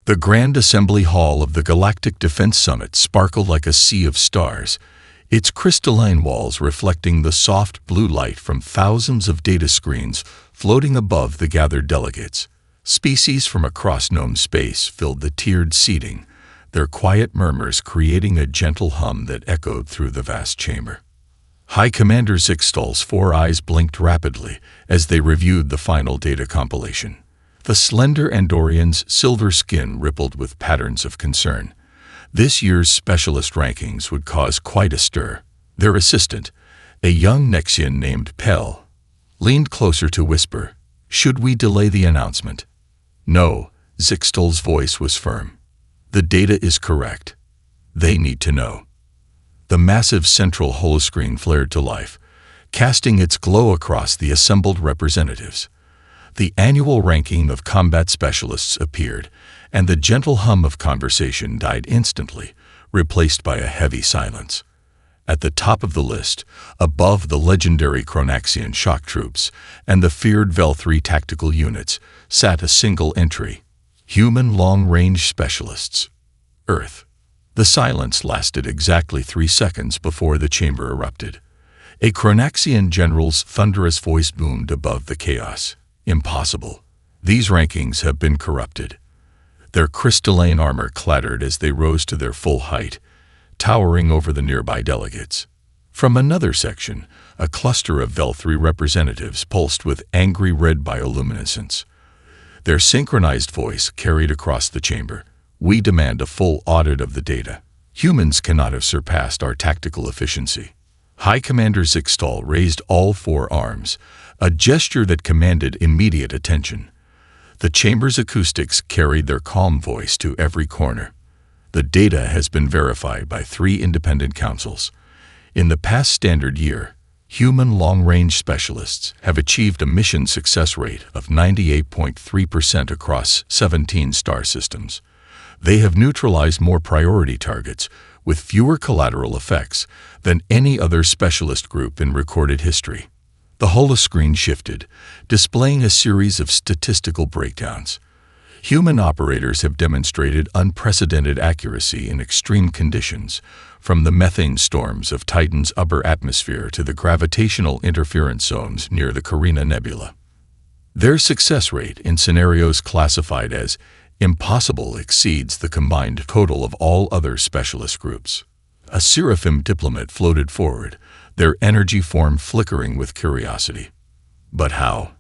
The Grand Assembly Hall of the Galactic Defense Summit sparkled like a sea of stars, its crystalline walls reflecting the soft blue light from thousands of data screens floating above the gathered delegates. Species from across known space filled the tiered seating, their quiet murmurs creating a gentle hum that echoed through the vast chamber. High Commander Zixtal's 4 eyes blinked rapidly as they reviewed the final data compilation. The slender Andorian's silver skin rippled with patterns of concern. This year's specialist rankings would cause quite a stir. Their assistant, a young Nexian named Pell, leaned closer to whisper, "Should we delay the announcement?" "No," Zixtal's voice was firm. "The data is correct. They need to know." The massive central holoscreen flared to life, casting its glow across the assembled representatives. The annual ranking of combat specialists appeared, and the gentle hum of conversation died instantly, replaced by a heavy silence. At the top of the list, above the legendary Chronaxian shock troops and the feared Vel 3 tactical units, sat a single entry: Human Long-Range Specialists. Earth. The silence lasted exactly 3 seconds before the chamber erupted. A Chronaxian general's thunderous voice boomed above the chaos. "Impossible. These rankings have been corrupted." Their crystalline armor clattered as they rose to their full height, towering over the nearby delegates. From another section, a cluster of Vel 3 representatives pulsed with angry red bioluminescence. Their synchronized voice carried across the chamber. "We demand a full audit of the data. Humans cannot have surpassed our tactical efficiency." High Commander Zixtal raised all 4 arms, a gesture that commanded immediate attention. The chamber's acoustics carried their calm voice to every corner. "The data has been verified by 3 independent councils. In the past standard year, human long-range specialists have achieved a mission success rate of 98.3% across 17 star systems. They have neutralized more priority targets with fewer collateral effects than any other specialist group in recorded history." The holoscreen shifted, displaying a series of statistical breakdowns. Human operators have demonstrated unprecedented accuracy in extreme conditions, from the methane storms of Titan's upper atmosphere to the gravitational interference zones near the Carina Nebula. Their success rate in scenarios classified as impossible exceeds the combined total of all other specialist groups. A Seraphim diplomat floated forward, their energy form flickering with curiosity. "But how?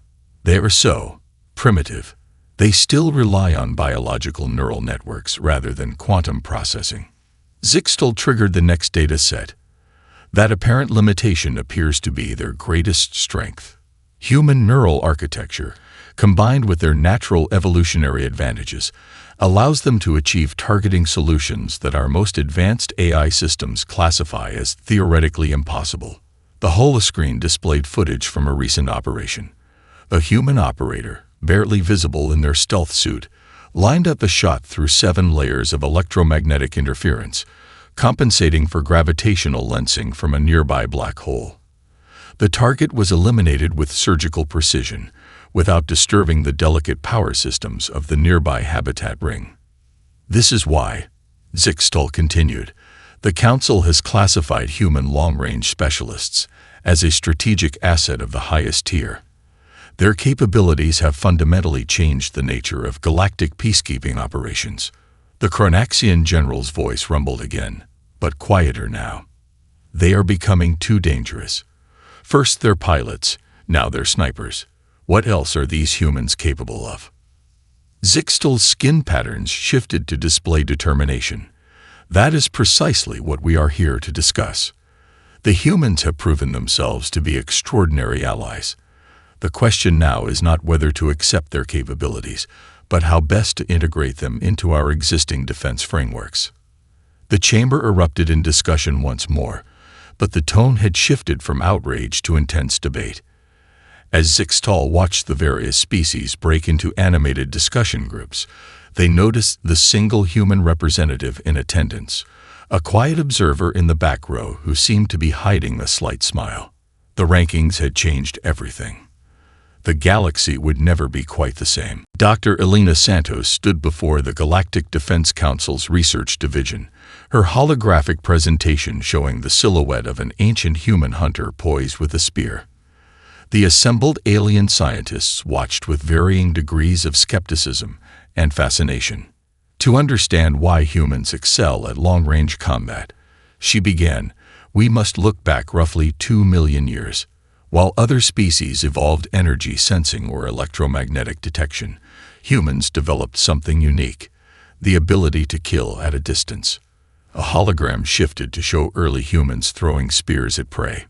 They are so primitive. They still rely on biological neural networks rather than quantum processing." Zixtal triggered the next data set. That apparent limitation appears to be their greatest strength. Human neural architecture, combined with their natural evolutionary advantages, allows them to achieve targeting solutions that our most advanced AI systems classify as theoretically impossible. The holoscreen displayed footage from a recent operation. A human operator, barely visible in their stealth suit, lined up a shot through 7 layers of electromagnetic interference, compensating for gravitational lensing from a nearby black hole. The target was eliminated with surgical precision, without disturbing the delicate power systems of the nearby habitat ring. "This is why," Zixtal continued, "the Council has classified human long-range specialists as a strategic asset of the highest tier. Their capabilities have fundamentally changed the nature of galactic peacekeeping operations." The Chronaxian general's voice rumbled again, but quieter now. "They are becoming too dangerous. First they're pilots, now they're snipers. What else are these humans capable of?" Zixtal's skin patterns shifted to display determination. "That is precisely what we are here to discuss. The humans have proven themselves to be extraordinary allies. The question now is not whether to accept their capabilities, but how best to integrate them into our existing defense frameworks." The chamber erupted in discussion once more, but the tone had shifted from outrage to intense debate. As Zixtal watched the various species break into animated discussion groups, they noticed the single human representative in attendance, a quiet observer in the back row who seemed to be hiding a slight smile. The rankings had changed everything. the galaxy would never be quite the same. Dr. Elena Santos stood before the Galactic Defense Council's research division, her holographic presentation showing the silhouette of an ancient human hunter poised with a spear. The assembled alien scientists watched with varying degrees of skepticism and fascination. To understand why humans excel at long-range combat, she began, we must look back roughly 2 million years. While other species evolved energy sensing or electromagnetic detection, humans developed something unique, the ability to kill at a distance. A hologram shifted to show early humans throwing spears at prey.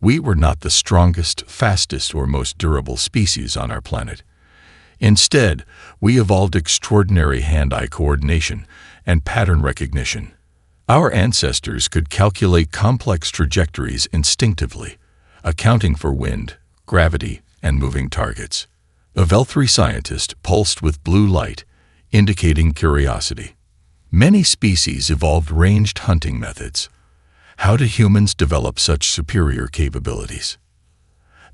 We were not the strongest, fastest, or most durable species on our planet. Instead, we evolved extraordinary hand-eye coordination and pattern recognition. Our ancestors could calculate complex trajectories instinctively, accounting for wind, gravity, and moving targets. A L3 scientist pulsed with blue light, indicating curiosity. Many species evolved ranged hunting methods. How do humans develop such superior capabilities?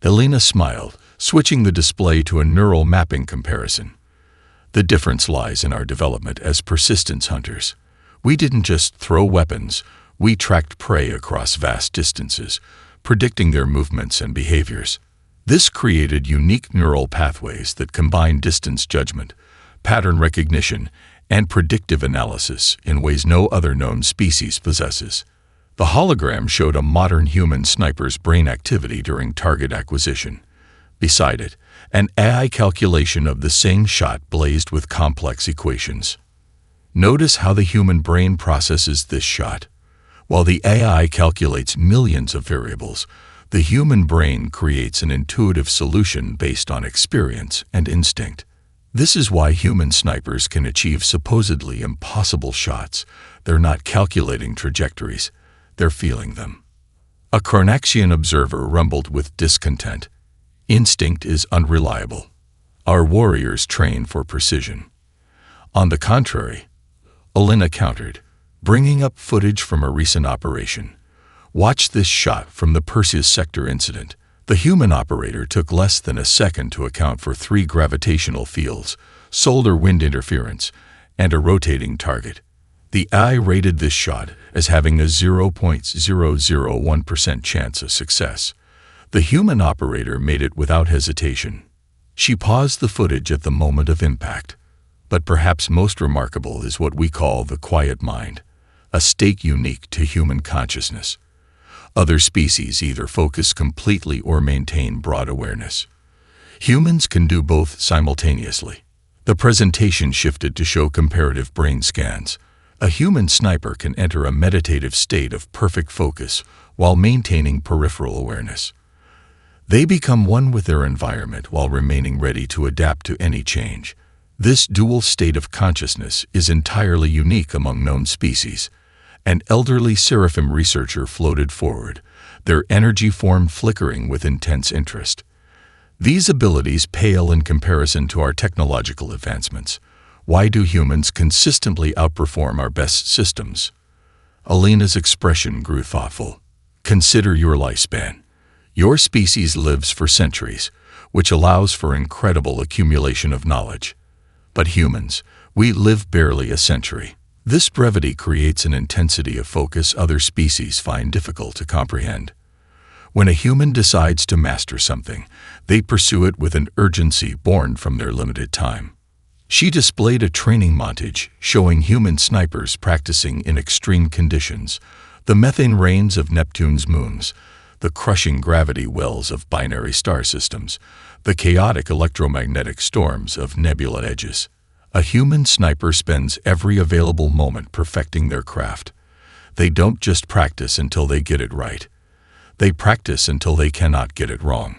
Elena smiled, switching the display to a neural mapping comparison. The difference lies in our development as persistence hunters. We didn't just throw weapons, we tracked prey across vast distances, predicting their movements and behaviors. This created unique neural pathways that combine distance judgment, pattern recognition, and predictive analysis in ways no other known species possesses. The hologram showed a modern human sniper's brain activity during target acquisition. Beside it, an AI calculation of the same shot blazed with complex equations. Notice how the human brain processes this shot. While the AI calculates millions of variables, the human brain creates an intuitive solution based on experience and instinct. This is why human snipers can achieve supposedly impossible shots. They're not calculating trajectories, they're feeling them. A Chronaxian observer rumbled with discontent. Instinct is unreliable. Our warriors train for precision. On the contrary, Elena countered, bringing up footage from a recent operation. Watch this shot from the Perseus sector incident. The human operator took less than a second to account for 3 gravitational fields, solar wind interference, and a rotating target. The AI rated this shot as having a 0.001% chance of success. The human operator made it without hesitation. She paused the footage at the moment of impact. But perhaps most remarkable is what we call the quiet mind, a state unique to human consciousness. Other species either focus completely or maintain broad awareness. Humans can do both simultaneously. The presentation shifted to show comparative brain scans. A human sniper can enter a meditative state of perfect focus while maintaining peripheral awareness. They become one with their environment while remaining ready to adapt to any change. This dual state of consciousness is entirely unique among known species. An elderly seraphim researcher floated forward, their energy form flickering with intense interest. These abilities pale in comparison to our technological advancements. Why do humans consistently outperform our best systems? Elena's expression grew thoughtful. Consider your lifespan. Your species lives for centuries, which allows for incredible accumulation of knowledge. But humans, we live barely a century. This brevity creates an intensity of focus other species find difficult to comprehend. When a human decides to master something, they pursue it with an urgency born from their limited time. She displayed a training montage showing human snipers practicing in extreme conditions, the methane rains of Neptune's moons, the crushing gravity wells of binary star systems, the chaotic electromagnetic storms of nebula edges. A human sniper spends every available moment perfecting their craft. They don't just practice until they get it right. They practice until they cannot get it wrong.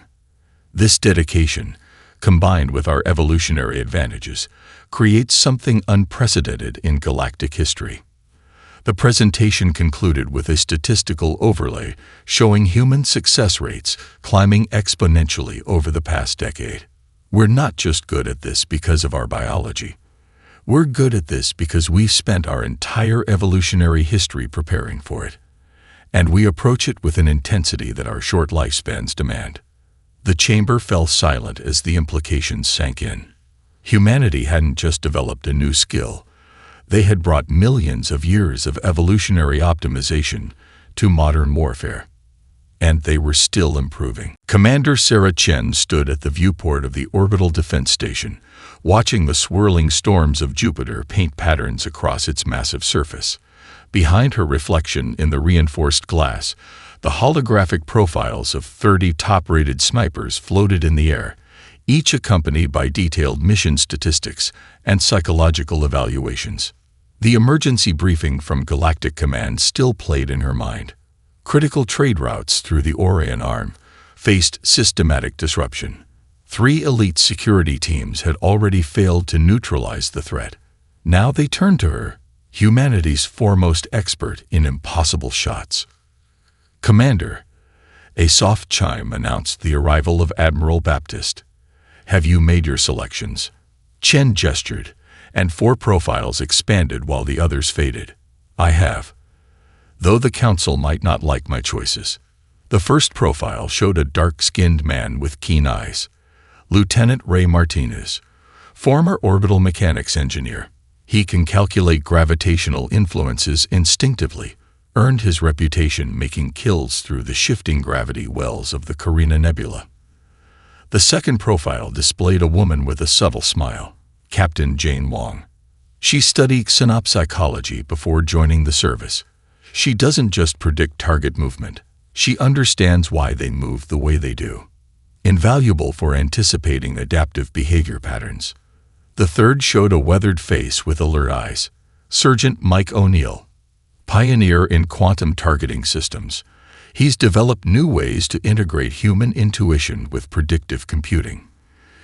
This dedication, combined with our evolutionary advantages, creates something unprecedented in galactic history. The presentation concluded with a statistical overlay showing human success rates climbing exponentially over the past decade. We're not just good at this because of our biology. We're good at this because we've spent our entire evolutionary history preparing for it. And we approach it with an intensity that our short lifespans demand. The chamber fell silent as the implications sank in. Humanity hadn't just developed a new skill. They had brought millions of years of evolutionary optimization to modern warfare. And they were still improving. Commander Sarah Chen stood at the viewport of the orbital defense station, watching the swirling storms of Jupiter paint patterns across its massive surface. Behind her reflection in the reinforced glass, the holographic profiles of 30 top-rated snipers floated in the air, each accompanied by detailed mission statistics and psychological evaluations. The emergency briefing from Galactic Command still played in her mind. Critical trade routes through the Orion Arm faced systematic disruption. 3 elite security teams had already failed to neutralize the threat. Now they turned to her, humanity's foremost expert in impossible shots. "Commander," a soft chime announced the arrival of Admiral Baptist. "Have you made your selections?" Chen gestured, and 4 profiles expanded while the others faded. "I have. Though the Council might not like my choices." The first profile showed a dark-skinned man with keen eyes. Lieutenant Ray Martinez, former orbital mechanics engineer. He can calculate gravitational influences instinctively, earned his reputation making kills through the shifting gravity wells of the Carina Nebula. The second profile displayed a woman with a subtle smile, Captain Jane Wong. She studied synapsych before joining the service. She doesn't just predict target movement. She understands why they move the way they do. Invaluable for anticipating adaptive behavior patterns. The third showed a weathered face with alert eyes. Sergeant Mike O'Neill, pioneer in quantum targeting systems. He's developed new ways to integrate human intuition with predictive computing.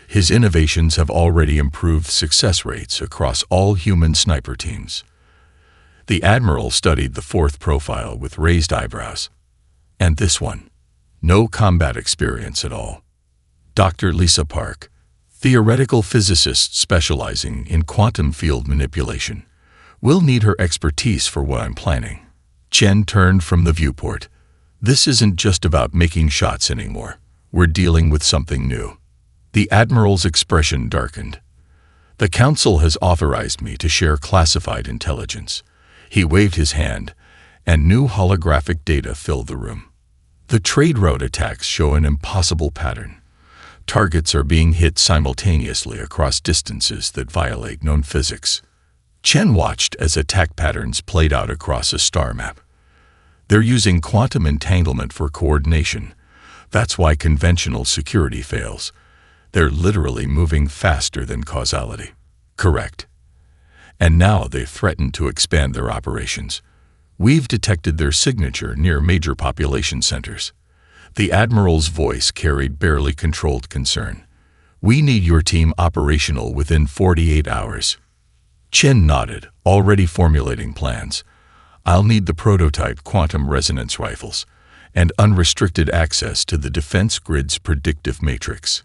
His innovations have already improved success rates across all human sniper teams. The Admiral studied the fourth profile with raised eyebrows. And this one? No combat experience at all. Dr. Lisa Park, theoretical physicist specializing in quantum field manipulation. We'll need her expertise for what I'm planning. Chen turned from the viewport. This isn't just about making shots anymore. We're dealing with something new. The Admiral's expression darkened. The Council has authorized me to share classified intelligence. He waved his hand, and new holographic data filled the room. The trade route attacks show an impossible pattern. Targets are being hit simultaneously across distances that violate known physics. Chen watched as attack patterns played out across a star map. They're using quantum entanglement for coordination. That's why conventional security fails. They're literally moving faster than causality. Correct. And now they've threatened to expand their operations. We've detected their signature near major population centers. The Admiral's voice carried barely controlled concern. We need your team operational within 48 hours. Chen nodded, already formulating plans. I'll need the prototype quantum resonance rifles and unrestricted access to the defense grid's predictive matrix.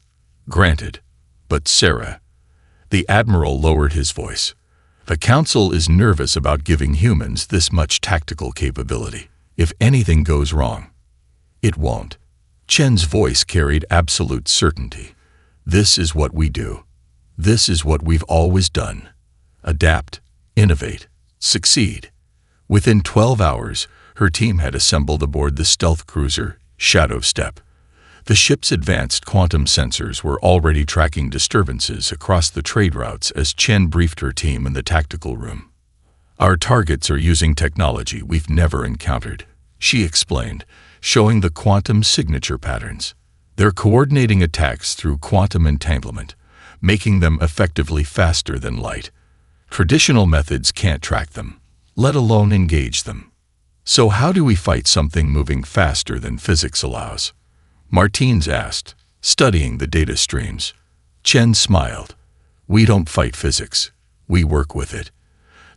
Granted. But Sarah. The Admiral lowered his voice. The Council is nervous about giving humans this much tactical capability. If anything goes wrong, it won't. Chen's voice carried absolute certainty. This is what we do. This is what we've always done. Adapt, innovate, succeed. Within 12 hours, her team had assembled aboard the stealth cruiser, Shadow Step. The ship's advanced quantum sensors were already tracking disturbances across the trade routes as Chen briefed her team in the tactical room. Our targets are using technology we've never encountered, she explained, showing the quantum signature patterns. They're coordinating attacks through quantum entanglement, making them effectively faster than light. Traditional methods can't track them, let alone engage them. So how do we fight something moving faster than physics allows? Martins asked, studying the data streams. Chen smiled. We don't fight physics. We work with it.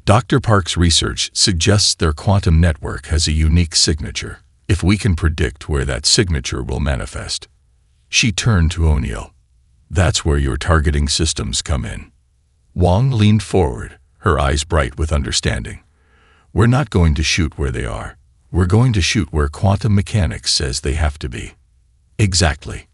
Dr. Park's research suggests their quantum network has a unique signature, if we can predict where that signature will manifest. She turned to O'Neill. That's where your targeting systems come in. Wong leaned forward, her eyes bright with understanding. We're not going to shoot where they are. We're going to shoot where quantum mechanics says they have to be. Exactly.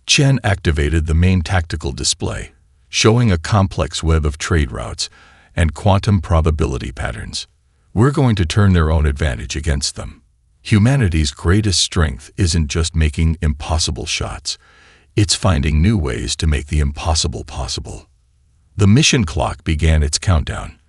Chen activated the main tactical display, showing a complex web of trade routes and quantum probability patterns. We're going to turn their own advantage against them. Humanity's greatest strength isn't just making impossible shots. It's finding new ways to make the impossible possible. The mission clock began its countdown.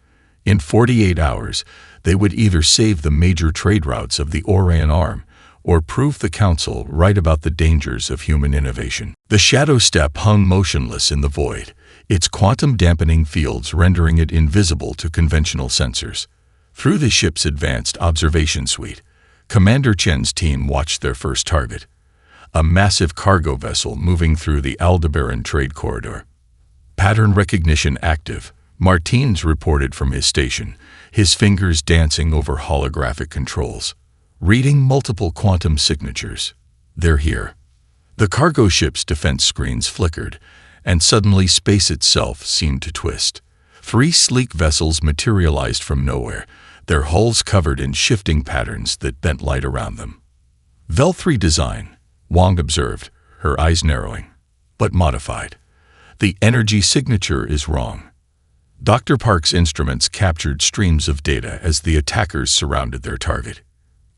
In 48 hours, they would either save the major trade routes of the Orion Arm or prove the Council right about the dangers of human innovation. The Shadow Step hung motionless in the void, its quantum-dampening fields rendering it invisible to conventional sensors. Through the ship's advanced observation suite, Commander Chen's team watched their first target, a massive cargo vessel moving through the Aldebaran trade corridor. Pattern recognition active, Martins reported from his station, his fingers dancing over holographic controls, reading multiple quantum signatures. They're here. The cargo ship's defense screens flickered, and suddenly space itself seemed to twist. 3 sleek vessels materialized from nowhere, their hulls covered in shifting patterns that bent light around them. Vel 3 design, Wang observed, her eyes narrowing. But modified. The energy signature is wrong. Dr. Park's instruments captured streams of data as the attackers surrounded their target.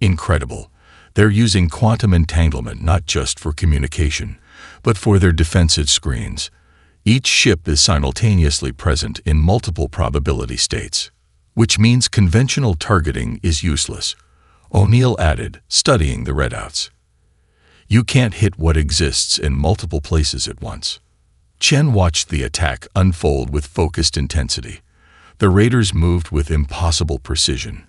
Incredible. They're using quantum entanglement not just for communication, but for their defensive screens. Each ship is simultaneously present in multiple probability states, which means conventional targeting is useless, O'Neill added, studying the readouts. You can't hit what exists in multiple places at once. Chen watched the attack unfold with focused intensity. The raiders moved with impossible precision,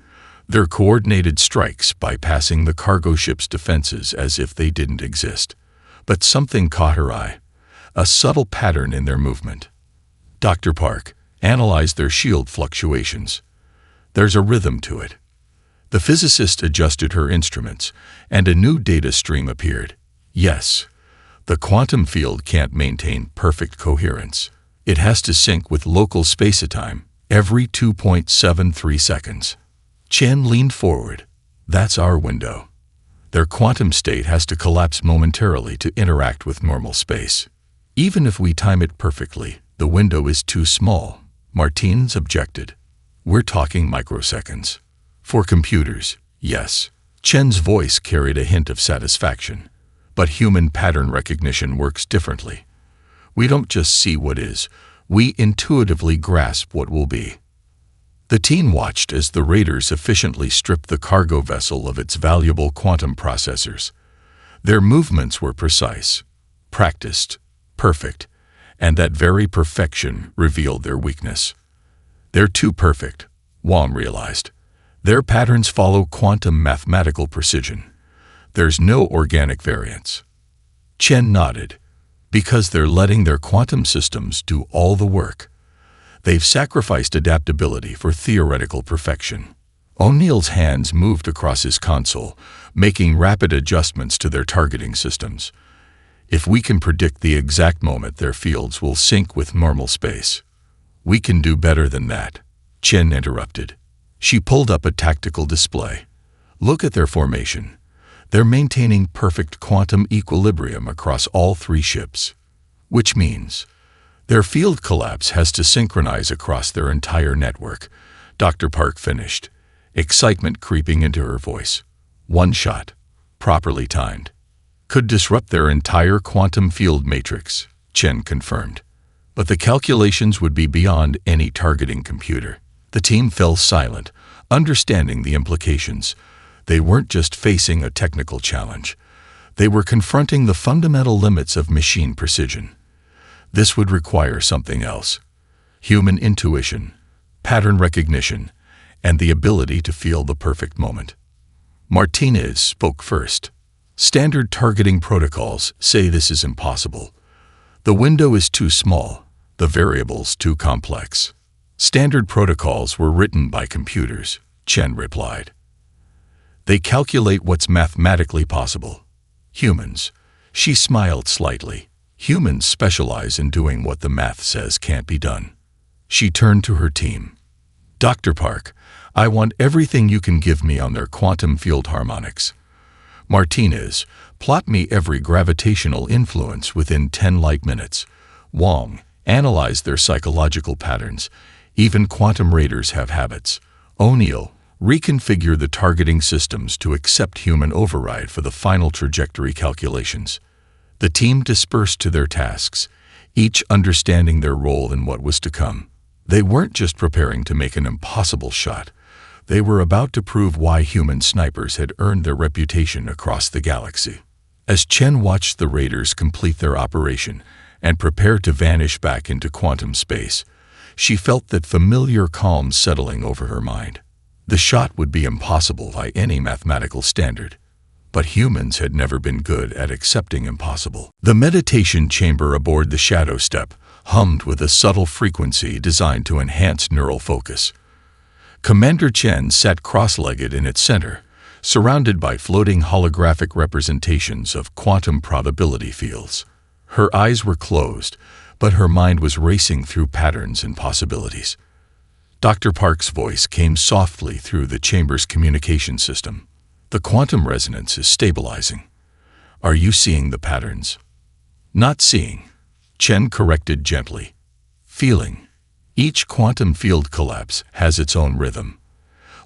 their coordinated strikes bypassing the cargo ship's defenses as if they didn't exist. But something caught her eye, a subtle pattern in their movement. Dr. Park analyzed their shield fluctuations. There's a rhythm to it. The physicist adjusted her instruments, and a new data stream appeared. Yes, the quantum field can't maintain perfect coherence. It has to sync with local spacetime every 2.73 seconds. Chen leaned forward. That's our window. Their quantum state has to collapse momentarily to interact with normal space. Even if we time it perfectly, the window is too small, Martins objected. We're talking microseconds. For computers, yes. Chen's voice carried a hint of satisfaction. But human pattern recognition works differently. We don't just see what is, we intuitively grasp what will be. The team watched as the raiders efficiently stripped the cargo vessel of its valuable quantum processors. Their movements were precise, practiced, perfect, and that very perfection revealed their weakness. They're too perfect, Wang realized. Their patterns follow quantum mathematical precision. There's no organic variance. Chen nodded. Because they're letting their quantum systems do all the work. They've sacrificed adaptability for theoretical perfection. O'Neill's hands moved across his console, making rapid adjustments to their targeting systems. If we can predict the exact moment their fields will sync with normal space, we can do better than that, Chen interrupted. She pulled up a tactical display. Look at their formation. They're maintaining perfect quantum equilibrium across all 3 ships, which means their field collapse has to synchronize across their entire network, Dr. Park finished, excitement creeping into her voice. One shot, properly timed, could disrupt their entire quantum field matrix, Chen confirmed. But the calculations would be beyond any targeting computer. The team fell silent, understanding the implications. They weren't just facing a technical challenge. They were confronting the fundamental limits of machine precision. This would require something else. Human intuition, pattern recognition, and the ability to feel the perfect moment. Martinez spoke first. Standard targeting protocols say this is impossible. The window is too small, the variables too complex. Standard protocols were written by computers, Chen replied. They calculate what's mathematically possible. Humans. She smiled slightly. Humans specialize in doing what the math says can't be done. She turned to her team. Dr. Park, I want everything you can give me on their quantum field harmonics. Martinez, plot me every gravitational influence within 10 light minutes. Wong, analyze their psychological patterns. Even quantum raiders have habits. O'Neill, reconfigure the targeting systems to accept human override for the final trajectory calculations. The team dispersed to their tasks, each understanding their role in what was to come. They weren't just preparing to make an impossible shot. They were about to prove why human snipers had earned their reputation across the galaxy. As Chen watched the raiders complete their operation and prepare to vanish back into quantum space, she felt that familiar calm settling over her mind. The shot would be impossible by any mathematical standard, but humans had never been good at accepting impossible. The meditation chamber aboard the Shadow Step hummed with a subtle frequency designed to enhance neural focus. Commander Chen sat cross-legged in its center, surrounded by floating holographic representations of quantum probability fields. Her eyes were closed, but her mind was racing through patterns and possibilities. Dr. Park's voice came softly through the chamber's communication system. The quantum resonance is stabilizing. Are you seeing the patterns? Not seeing, Chen corrected gently. Feeling. Each quantum field collapse has its own rhythm.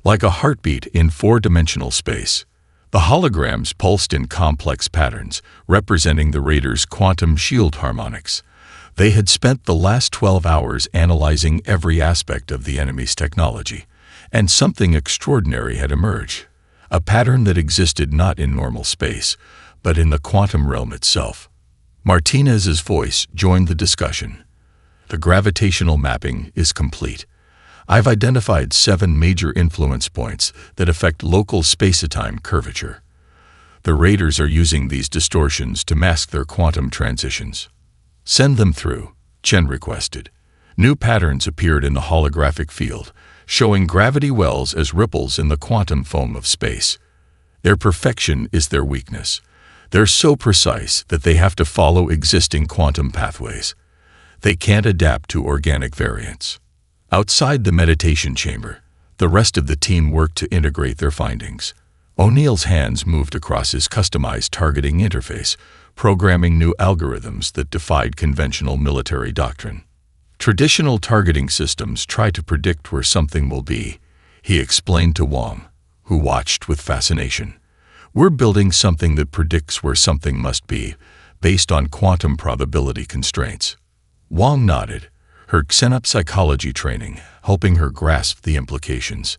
Like a heartbeat in four-dimensional space, the holograms pulsed in complex patterns, representing the raiders' quantum shield harmonics. They had spent the last 12 hours analyzing every aspect of the enemy's technology, and something extraordinary had emerged. A pattern that existed not in normal space, but in the quantum realm itself. Martinez's voice joined the discussion. The gravitational mapping is complete. I've identified 7 major influence points that affect local space-time curvature. The raiders are using these distortions to mask their quantum transitions. Send them through, Chen requested. New patterns appeared in the holographic field, showing gravity wells as ripples in the quantum foam of space. Their perfection is their weakness. They're so precise that they have to follow existing quantum pathways. They can't adapt to organic variants. Outside the meditation chamber, the rest of the team worked to integrate their findings. O'Neill's hands moved across his customized targeting interface, programming new algorithms that defied conventional military doctrine. Traditional targeting systems try to predict where something will be, he explained to Wong, who watched with fascination. We're building something that predicts where something must be, based on quantum probability constraints. Wong nodded, her xenopsychology training helping her grasp the implications.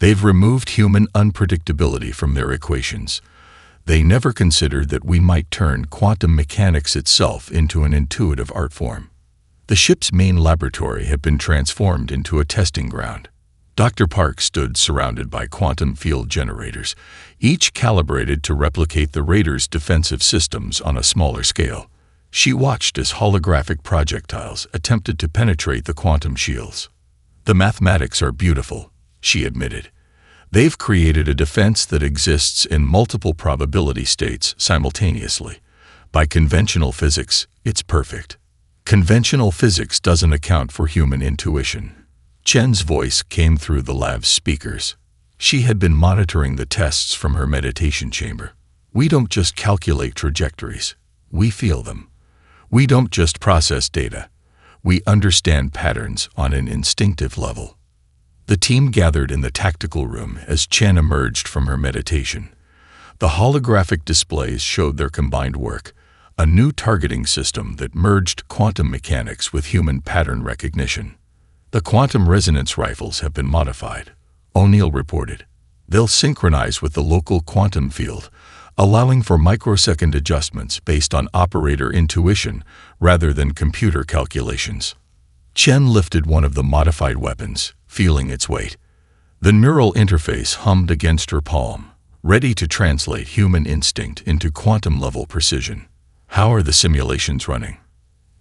They've removed human unpredictability from their equations. They never considered that we might turn quantum mechanics itself into an intuitive art form. The ship's main laboratory had been transformed into a testing ground. Dr. Park stood surrounded by quantum field generators, each calibrated to replicate the raiders' defensive systems on a smaller scale. She watched as holographic projectiles attempted to penetrate the quantum shields. The mathematics are beautiful, she admitted. They've created a defense that exists in multiple probability states simultaneously. By conventional physics, it's perfect. Conventional physics doesn't account for human intuition. Chen's voice came through the lab's speakers. She had been monitoring the tests from her meditation chamber. We don't just calculate trajectories. We feel them. We don't just process data. We understand patterns on an instinctive level. The team gathered in the tactical room as Chen emerged from her meditation. The holographic displays showed their combined work, a new targeting system that merged quantum mechanics with human pattern recognition. The quantum resonance rifles have been modified, O'Neill reported. They'll synchronize with the local quantum field, allowing for microsecond adjustments based on operator intuition rather than computer calculations. Chen lifted one of the modified weapons, feeling its weight. The neural interface hummed against her palm, ready to translate human instinct into quantum-level precision. How are the simulations running?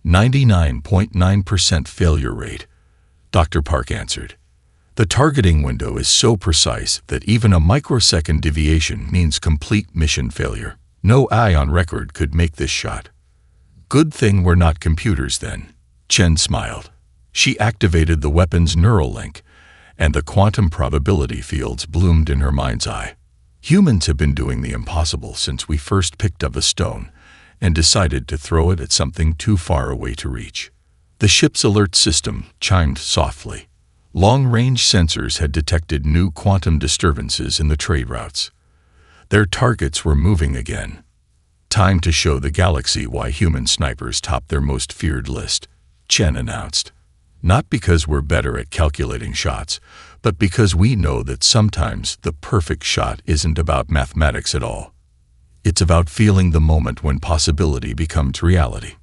99.9% failure rate, Dr. Park answered. The targeting window is so precise that even a microsecond deviation means complete mission failure. No eye on record could make this shot. Good thing we're not computers then, Chen smiled. She activated the weapon's neural link, and the quantum probability fields bloomed in her mind's eye. Humans have been doing the impossible since we first picked up a stone and decided to throw it at something too far away to reach. The ship's alert system chimed softly. Long-range sensors had detected new quantum disturbances in the trade routes. Their targets were moving again. Time to show the galaxy why human snipers top their most feared list, Chen announced. Not because we're better at calculating shots, but because we know that sometimes the perfect shot isn't about mathematics at all. It's about feeling the moment when possibility becomes reality.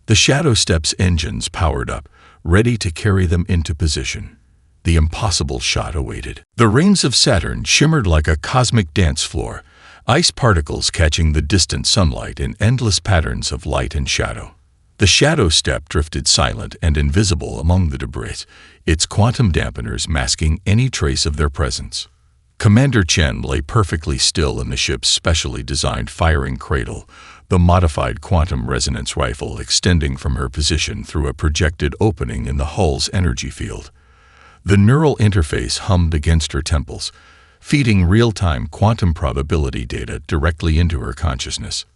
The Shadow Step's engines powered up, ready to carry them into position. The impossible shot awaited. The rings of Saturn shimmered like a cosmic dance floor, ice particles catching the distant sunlight in endless patterns of light and shadow. The Shadow Step drifted silent and invisible among the debris, its quantum dampeners masking any trace of their presence. Commander Chen lay perfectly still in the ship's specially designed firing cradle, the modified quantum resonance rifle extending from her position through a projected opening in the hull's energy field. The neural interface hummed against her temples, feeding real-time quantum probability data directly into her consciousness.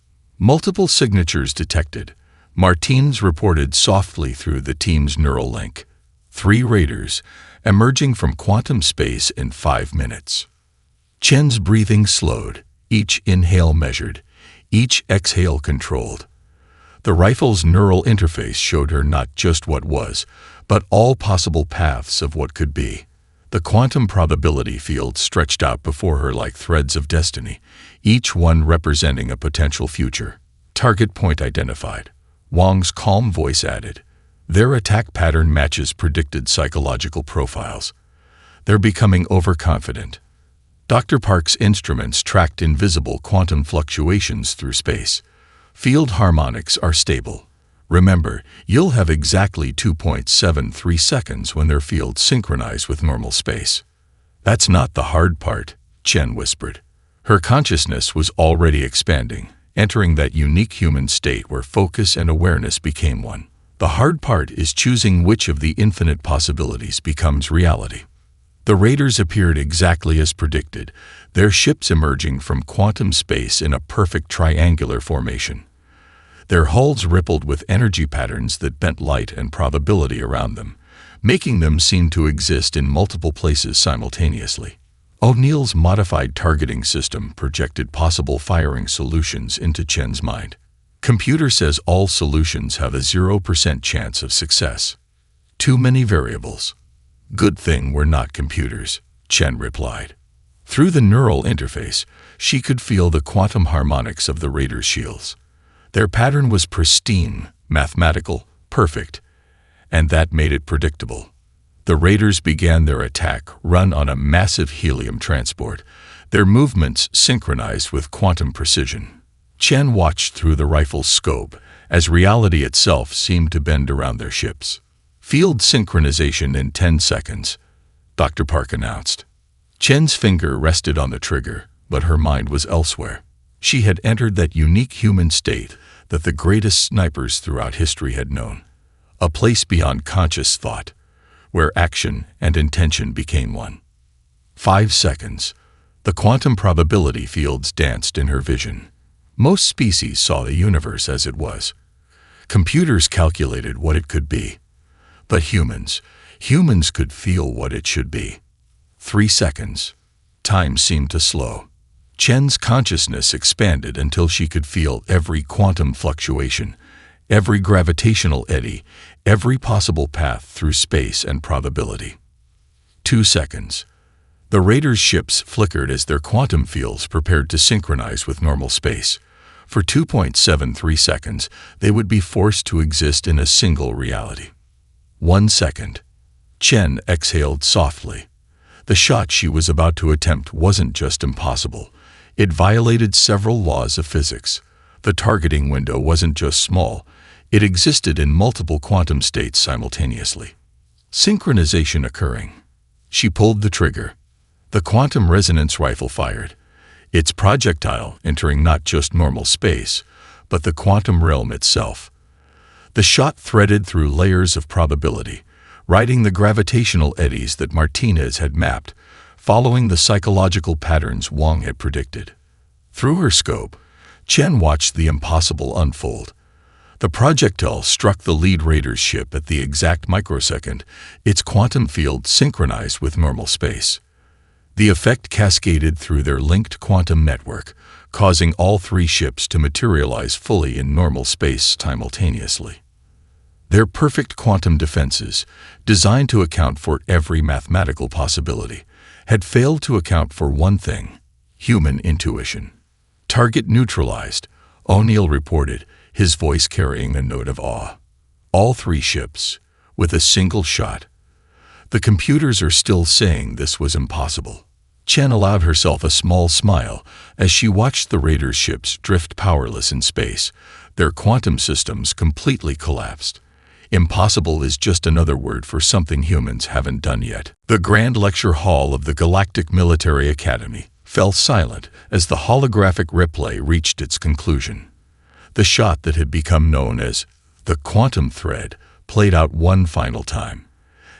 Multiple signatures detected. Martins reported softly through the team's neural link. 3 raiders, emerging from quantum space in 5 minutes. Chen's breathing slowed, each inhale measured, each exhale controlled. The rifle's neural interface showed her not just what was, but all possible paths of what could be. The quantum probability field stretched out before her like threads of destiny, each one representing a potential future. Target point identified. Wang's calm voice added, "Their attack pattern matches predicted psychological profiles. They're becoming overconfident." Dr. Park's instruments tracked invisible quantum fluctuations through space. Field harmonics are stable. Remember, you'll have exactly 2.73 seconds when their fields synchronize with normal space. "That's not the hard part," Chen whispered. Her consciousness was already expanding, entering that unique human state where focus and awareness became one. The hard part is choosing which of the infinite possibilities becomes reality. The raiders appeared exactly as predicted, their ships emerging from quantum space in a perfect triangular formation. Their hulls rippled with energy patterns that bent light and probability around them, making them seem to exist in multiple places simultaneously. O'Neill's modified targeting system projected possible firing solutions into Chen's mind. "Computer says all solutions have a 0% chance of success. Too many variables." "Good thing we're not computers," Chen replied. Through the neural interface, she could feel the quantum harmonics of the raiders' shields. Their pattern was pristine, mathematical, perfect, and that made it predictable. The raiders began their attack run on a massive helium transport, their movements synchronized with quantum precision. Chen watched through the rifle's scope as reality itself seemed to bend around their ships. "Field synchronization in 10 seconds, Dr. Park announced. Chen's finger rested on the trigger, but her mind was elsewhere. She had entered that unique human state that the greatest snipers throughout history had known, a place beyond conscious thought, where action and intention became one. 5 seconds. The quantum probability fields danced in her vision. Most species saw the universe as it was. Computers calculated what it could be. But humans could feel what it should be. 3 seconds. Time seemed to slow. Chen's consciousness expanded until she could feel every quantum fluctuation, every gravitational eddy, every possible path through space and probability. 2 seconds. The raiders' ships flickered as their quantum fields prepared to synchronize with normal space. For 2.73 seconds, they would be forced to exist in a single reality. 1 second. Chen exhaled softly. The shot she was about to attempt wasn't just impossible. It violated several laws of physics. The targeting window wasn't just small. It existed in multiple quantum states simultaneously. Synchronization occurring. She pulled the trigger. The quantum resonance rifle fired, its projectile entering not just normal space, but the quantum realm itself. The shot threaded through layers of probability, riding the gravitational eddies that Martinez had mapped, following the psychological patterns Wang had predicted. Through her scope, Chen watched the impossible unfold. The projectile struck the lead Raider's ship at the exact microsecond, its quantum field synchronized with normal space. The effect cascaded through their linked quantum network, causing all three ships to materialize fully in normal space simultaneously. Their perfect quantum defenses, designed to account for every mathematical possibility, had failed to account for one thing: human intuition. "Target neutralized," O'Neill reported, his voice carrying a note of awe. "All three ships, with a single shot." The computers are still saying this was impossible. Chen allowed herself a small smile as she watched the Raiders' ships drift powerless in space, their quantum systems completely collapsed. Impossible is just another word for something humans haven't done yet. The Grand Lecture Hall of the Galactic Military Academy fell silent as the holographic replay reached its conclusion. The shot that had become known as the quantum thread played out one final time.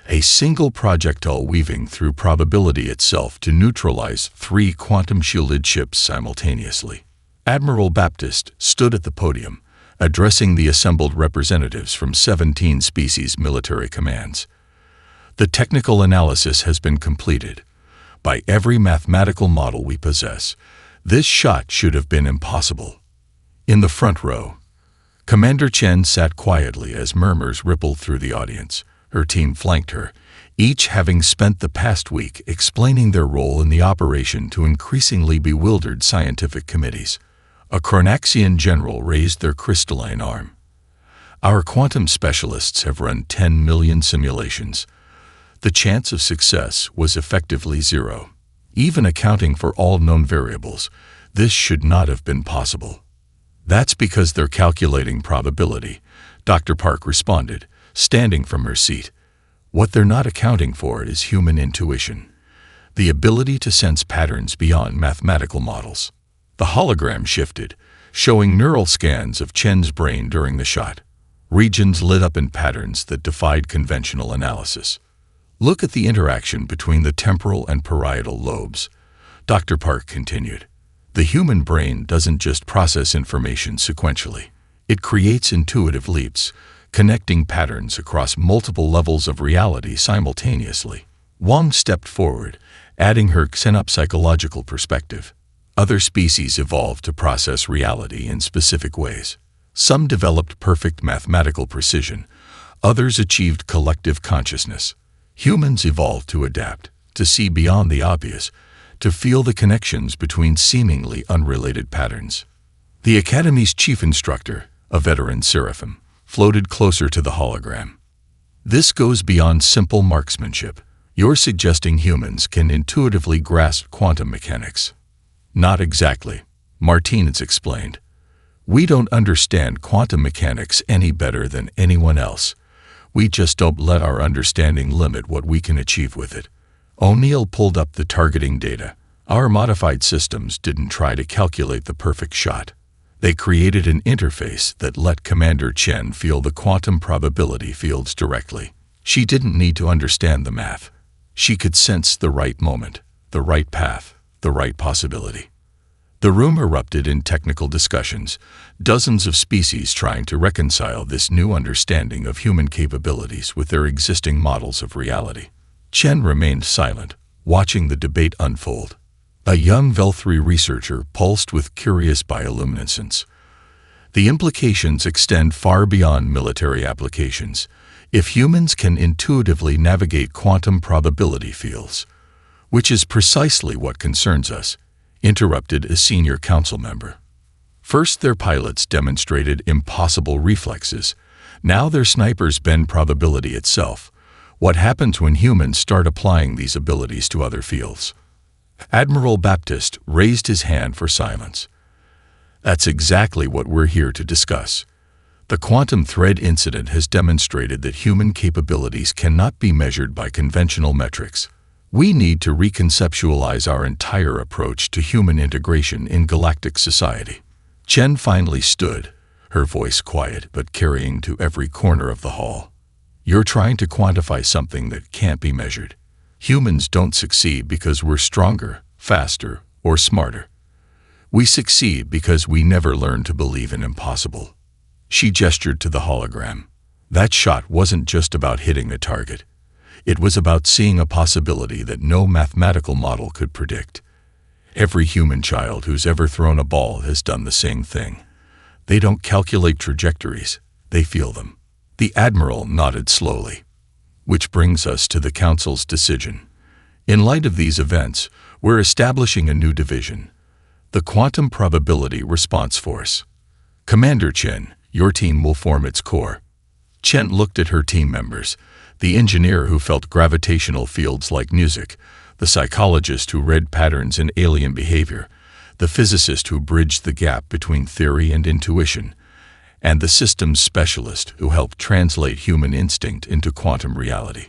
A single projectile weaving through probability itself to neutralize three quantum-shielded ships simultaneously. Admiral Baptist stood at the podium, addressing the assembled representatives from 17 species military commands. "The technical analysis has been completed. By every mathematical model we possess, this shot should have been impossible." In the front row, Commander Chen sat quietly as murmurs rippled through the audience. Her team flanked her, each having spent the past week explaining their role in the operation to increasingly bewildered scientific committees. A Chronaxian general raised their crystalline arm. "Our quantum specialists have run 10 million simulations. The chance of success was effectively zero. Even accounting for all known variables, this should not have been possible." "That's because they're calculating probability," Dr. Park responded, standing from her seat. "What they're not accounting for is human intuition, the ability to sense patterns beyond mathematical models." The hologram shifted, showing neural scans of Chen's brain during the shot. Regions lit up in patterns that defied conventional analysis. "Look at the interaction between the temporal and parietal lobes," Dr. Park continued. "The human brain doesn't just process information sequentially. It creates intuitive leaps, connecting patterns across multiple levels of reality simultaneously." Wang stepped forward, adding her xenopsychological perspective. Other species evolved to process reality in specific ways. Some developed perfect mathematical precision, others achieved collective consciousness. Humans evolved to adapt, to see beyond the obvious, to feel the connections between seemingly unrelated patterns. The Academy's chief instructor, a veteran Seraphim, floated closer to the hologram. "This goes beyond simple marksmanship. You're suggesting humans can intuitively grasp quantum mechanics." "Not exactly," Martinez explained. "We don't understand quantum mechanics any better than anyone else. We just don't let our understanding limit what we can achieve with it." O'Neill pulled up the targeting data. "Our modified systems didn't try to calculate the perfect shot. They created an interface that let Commander Chen feel the quantum probability fields directly. She didn't need to understand the math. She could sense the right moment, the right path, the right possibility." The room erupted in technical discussions, dozens of species trying to reconcile this new understanding of human capabilities with their existing models of reality. Chen remained silent, watching the debate unfold. A young Vel-3 researcher pulsed with curious bioluminescence. "The implications extend far beyond military applications. If humans can intuitively navigate quantum probability fields," "which is precisely what concerns us," interrupted a senior council member. "First their pilots demonstrated impossible reflexes. Now their snipers bend probability itself. What happens when humans start applying these abilities to other fields?" Admiral Baptist raised his hand for silence. "That's exactly what we're here to discuss. The quantum thread incident has demonstrated that human capabilities cannot be measured by conventional metrics. We need to reconceptualize our entire approach to human integration in galactic society." Chen finally stood, her voice quiet but carrying to every corner of the hall. "You're trying to quantify something that can't be measured. Humans don't succeed because we're stronger, faster, or smarter. We succeed because we never learn to believe in impossible. She gestured to the hologram. That shot wasn't just about hitting a target. It was about seeing a possibility that no mathematical model could predict. Every human child who's ever thrown a ball has done the same thing. They don't calculate trajectories, they feel them. The Admiral nodded slowly. Which brings us to the Council's decision. In light of these events, we're establishing a new division, the Quantum Probability Response Force. Commander Chen, your team will form its core. Chen looked at her team members, the engineer who felt gravitational fields like music, the psychologist who read patterns in alien behavior, the physicist who bridged the gap between theory and intuition, and the systems specialist who helped translate human instinct into quantum reality.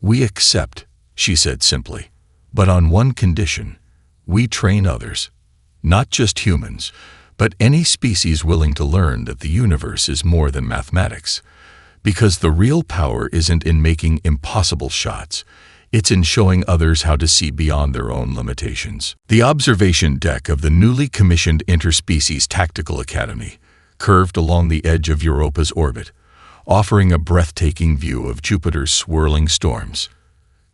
We accept, she said simply, but on one condition: we train others. Not just humans, but any species willing to learn that the universe is more than mathematics. Because the real power isn't in making impossible shots, it's in showing others how to see beyond their own limitations. The observation deck of the newly commissioned Interspecies Tactical Academy curved along the edge of Europa's orbit, offering a breathtaking view of Jupiter's swirling storms.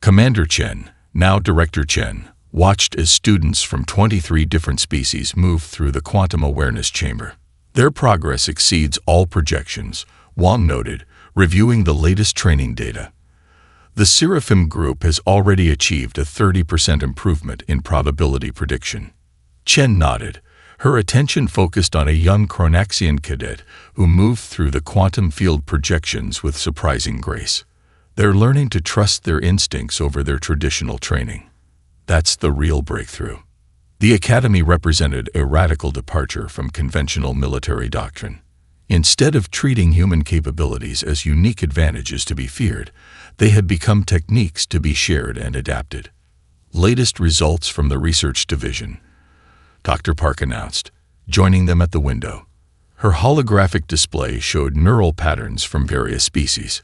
Commander Chen, now Director Chen, watched as students from 23 different species moved through the quantum awareness chamber. Their progress exceeds all projections, Wang noted, reviewing the latest training data. The Seraphim group has already achieved a 30% improvement in probability prediction. Chen nodded, her attention focused on a young Chronaxian cadet who moved through the quantum field projections with surprising grace. They're learning to trust their instincts over their traditional training. That's the real breakthrough. The Academy represented a radical departure from conventional military doctrine. Instead of treating human capabilities as unique advantages to be feared, they had become techniques to be shared and adapted. Latest results from the research division, Dr. Park announced, joining them at the window. Her holographic display showed neural patterns from various species.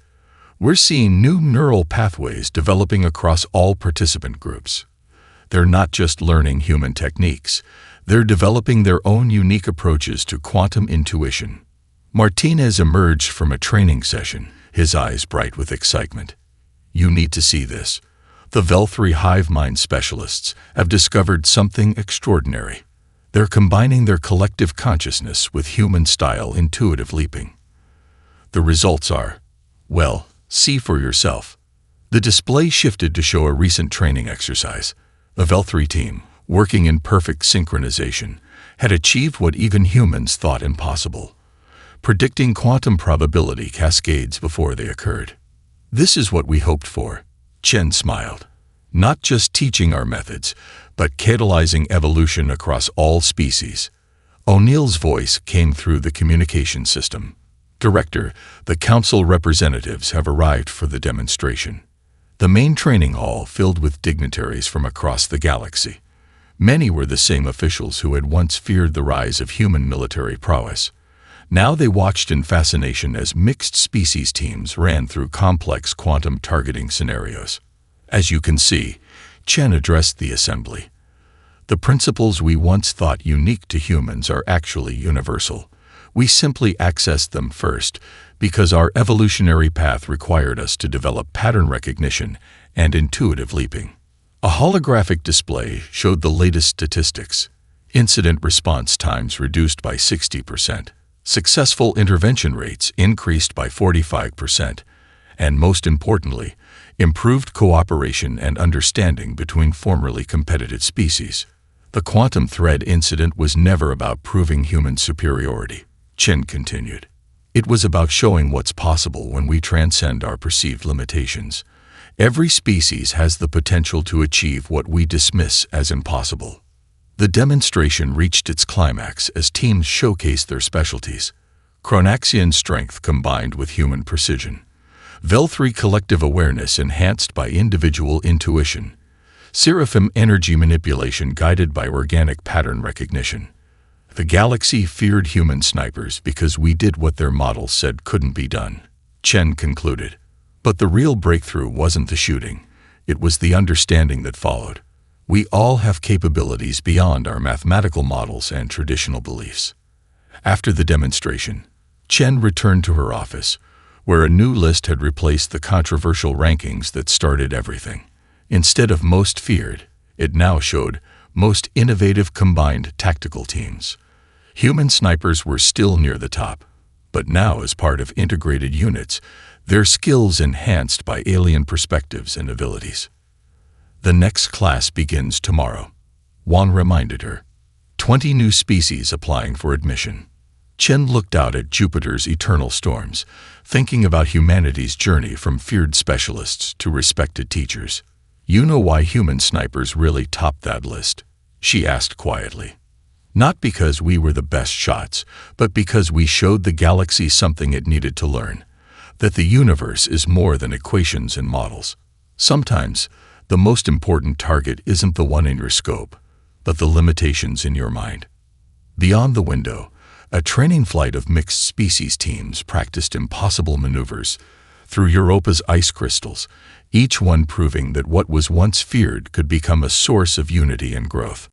We're seeing new neural pathways developing across all participant groups. They're not just learning human techniques, they're developing their own unique approaches to quantum intuition. Martinez emerged from a training session, his eyes bright with excitement. You need to see this. The Vel-3 hive mind specialists have discovered something extraordinary. They're combining their collective consciousness with human-style intuitive leaping. The results are, well, see for yourself. The display shifted to show a recent training exercise. The Vel-3 team, working in perfect synchronization, had achieved what even humans thought impossible, predicting quantum probability cascades before they occurred. This is what we hoped for, Chen smiled. Not just teaching our methods, but catalyzing evolution across all species. O'Neill's voice came through the communication system. Director, the council representatives have arrived for the demonstration. The main training hall filled with dignitaries from across the galaxy. Many were the same officials who had once feared the rise of human military prowess. Now they watched in fascination as mixed species teams ran through complex quantum targeting scenarios. As you can see, Chen addressed the assembly. The principles we once thought unique to humans are actually universal. We simply accessed them first because our evolutionary path required us to develop pattern recognition and intuitive leaping. A holographic display showed the latest statistics. Incident response times reduced by 60%. Successful intervention rates increased by 45%. And most importantly, improved cooperation and understanding between formerly competitive species. The quantum thread incident was never about proving human superiority, Chen continued. It was about showing what's possible when we transcend our perceived limitations. Every species has the potential to achieve what we dismiss as impossible. The demonstration reached its climax as teams showcased their specialties. Chronaxian strength combined with human precision. Vel-3 collective awareness enhanced by individual intuition. Seraphim energy manipulation guided by organic pattern recognition. The galaxy feared human snipers because we did what their models said couldn't be done, Chen concluded. But the real breakthrough wasn't the shooting. It was the understanding that followed. We all have capabilities beyond our mathematical models and traditional beliefs. After the demonstration, Chen returned to her office, where a new list had replaced the controversial rankings that started everything. Instead of most feared, it now showed most innovative combined tactical teams. Human snipers were still near the top, but now as part of integrated units, their skills enhanced by alien perspectives and abilities. The next class begins tomorrow, Juan reminded her. 20 new species applying for admission. Chen looked out at Jupiter's eternal storms, thinking about humanity's journey from feared specialists to respected teachers. You know why human snipers really topped that list? She asked quietly. Not because we were the best shots, but because we showed the galaxy something it needed to learn. That the universe is more than equations and models. Sometimes, the most important target isn't the one in your scope, but the limitations in your mind. Beyond the window, a training flight of mixed species teams practiced impossible maneuvers through Europa's ice crystals, each one proving that what was once feared could become a source of unity and growth.